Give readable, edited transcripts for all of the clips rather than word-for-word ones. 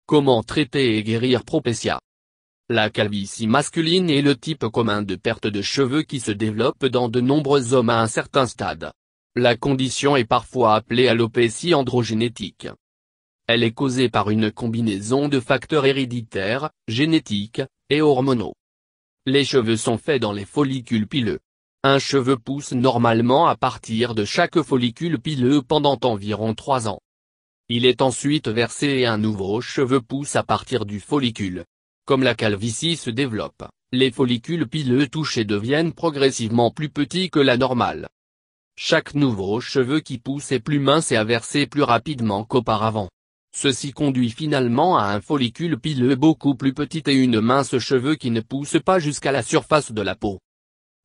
Comment traiter et guérir Propecia? La calvitie masculine est le type commun de perte de cheveux qui se développe dans de nombreux hommes à un certain stade. La condition est parfois appelée alopécie androgénétique. Elle est causée par une combinaison de facteurs héréditaires, génétiques, et hormonaux. Les cheveux sont faits dans les follicules pileux. Un cheveu pousse normalement à partir de chaque follicule pileux pendant environ 3 ans. Il est ensuite versé et un nouveau cheveu pousse à partir du follicule. Comme la calvitie se développe, les follicules pileux touchés deviennent progressivement plus petits que la normale. Chaque nouveau cheveu qui pousse est plus mince et à verser plus rapidement qu'auparavant. Ceci conduit finalement à un follicule pileux beaucoup plus petit et une mince cheveu qui ne pousse pas jusqu'à la surface de la peau.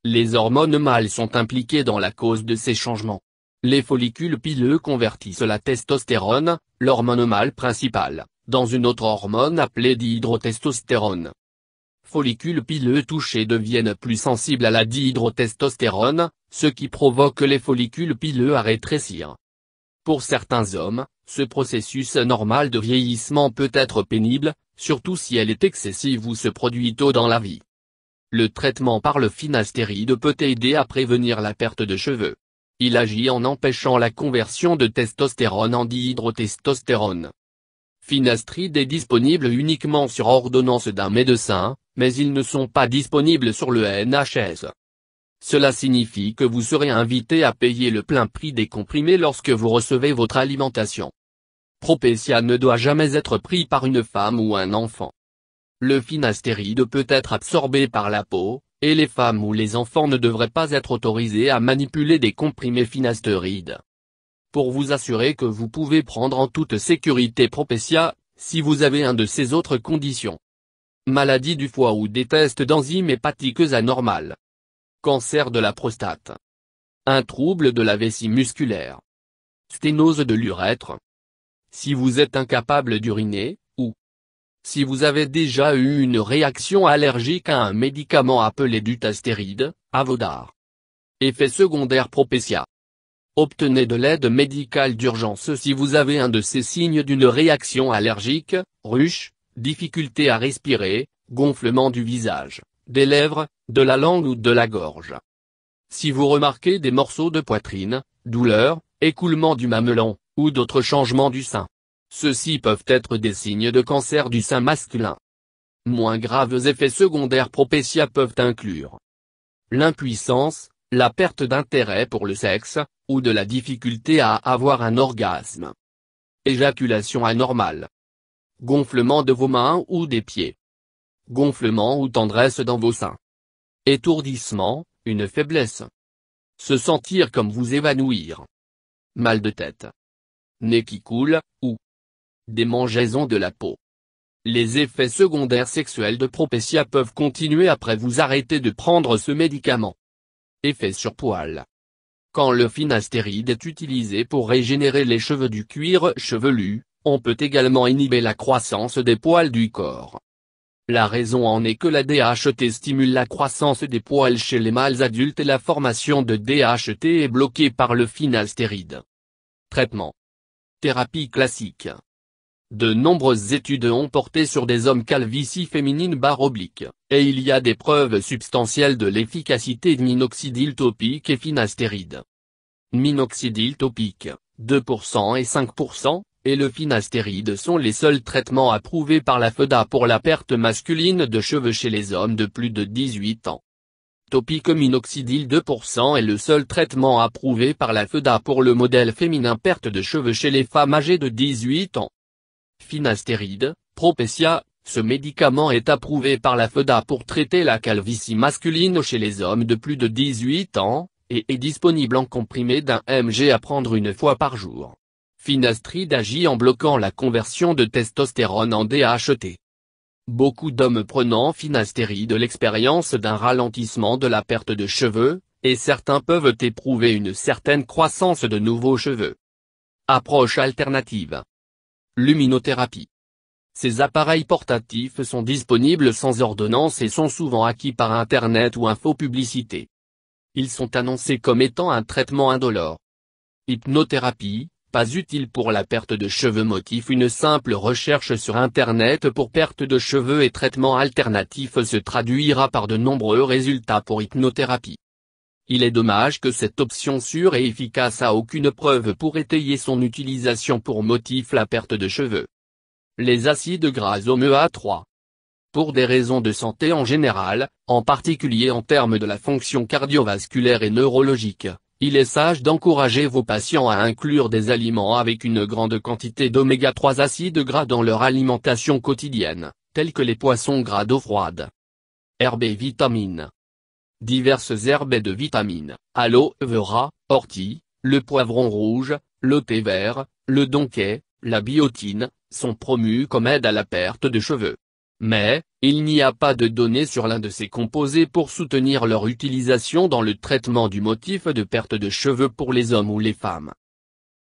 Les hormones mâles sont impliquées dans la cause de ces changements. Les follicules pileux convertissent la testostérone, l'hormone mâle principale, dans une autre hormone appelée dihydrotestostérone. Follicules pileux touchés deviennent plus sensibles à la dihydrotestostérone, ce qui provoque les follicules pileux à rétrécir. Pour certains hommes, ce processus normal de vieillissement peut être pénible, surtout si elle est excessive ou se produit tôt dans la vie. Le traitement par le finastéride peut aider à prévenir la perte de cheveux. Il agit en empêchant la conversion de testostérone en dihydrotestostérone. Finastride est disponible uniquement sur ordonnance d'un médecin, mais ils ne sont pas disponibles sur le NHS. Cela signifie que vous serez invité à payer le plein prix des comprimés lorsque vous recevez votre alimentation. Propecia ne doit jamais être pris par une femme ou un enfant. Le finastéride peut être absorbé par la peau, et les femmes ou les enfants ne devraient pas être autorisés à manipuler des comprimés finastérides. Pour vous assurer que vous pouvez prendre en toute sécurité Propecia, si vous avez un de ces autres conditions. Maladie du foie ou des tests d'enzymes hépatiques anormales. Cancer de la prostate. Un trouble de la vessie musculaire. Sténose de l'urètre. Si vous êtes incapable d'uriner, ou si vous avez déjà eu une réaction allergique à un médicament appelé dutastéride, Avodart. Effet secondaire Propecia. Obtenez de l'aide médicale d'urgence si vous avez un de ces signes d'une réaction allergique, rhuche, difficulté à respirer, gonflement du visage, des lèvres, de la langue ou de la gorge. Si vous remarquez des morceaux de poitrine, douleurs, écoulement du mamelon, ou d'autres changements du sein. Ceux-ci peuvent être des signes de cancer du sein masculin. Moins graves effets secondaires Propecia peuvent inclure l'impuissance, la perte d'intérêt pour le sexe, ou de la difficulté à avoir un orgasme. Éjaculation anormale. Gonflement de vos mains ou des pieds. Gonflement ou tendresse dans vos seins. Étourdissement, une faiblesse. Se sentir comme vous évanouir. Mal de tête. Nez qui coule, ou démangeaison de la peau. Les effets secondaires sexuels de Propecia peuvent continuer après vous arrêter de prendre ce médicament. Effet sur poil. Quand le finastéride est utilisé pour régénérer les cheveux du cuir chevelu, on peut également inhiber la croissance des poils du corps. La raison en est que la DHT stimule la croissance des poils chez les mâles adultes et la formation de DHT est bloquée par le finastéride. Traitement. Thérapie classique. De nombreuses études ont porté sur des hommes calvitie féminine /oblique, et il y a des preuves substantielles de l'efficacité de minoxidil topique et finastéride. Minoxidil topique, 2% et 5%, et le finastéride sont les seuls traitements approuvés par la FDA pour la perte masculine de cheveux chez les hommes de plus de 18 ans. Topique minoxidil 2% est le seul traitement approuvé par la FDA pour le modèle féminin perte de cheveux chez les femmes âgées de 18 ans. Finastéride, Propecia, ce médicament est approuvé par la FDA pour traiter la calvitie masculine chez les hommes de plus de 18 ans, et est disponible en comprimé d'1 mg à prendre une fois par jour. Finastride agit en bloquant la conversion de testostérone en DHT. Beaucoup d'hommes prenant finastéride l'expérience d'un ralentissement de la perte de cheveux, et certains peuvent éprouver une certaine croissance de nouveaux cheveux. Approche alternative. Luminothérapie. Ces appareils portatifs sont disponibles sans ordonnance et sont souvent acquis par Internet ou infopublicité. Ils sont annoncés comme étant un traitement indolore. Hypnothérapie, pas utile pour la perte de cheveux. Motif. Une simple recherche sur Internet pour perte de cheveux et traitement alternatif se traduira par de nombreux résultats pour hypnothérapie. Il est dommage que cette option sûre et efficace a aucune preuve pour étayer son utilisation pour motif la perte de cheveux. Les acides gras oméga 3. Pour des raisons de santé en général, en particulier en termes de la fonction cardiovasculaire et neurologique, il est sage d'encourager vos patients à inclure des aliments avec une grande quantité d'oméga 3 acides gras dans leur alimentation quotidienne, tels que les poissons gras d'eau froide. Herbes et vitamines. Diverses herbes et de vitamines, aloe vera, ortie, le poivron rouge, le thé vert, le donquet, la biotine, sont promus comme aide à la perte de cheveux. Mais, il n'y a pas de données sur l'un de ces composés pour soutenir leur utilisation dans le traitement du motif de perte de cheveux pour les hommes ou les femmes.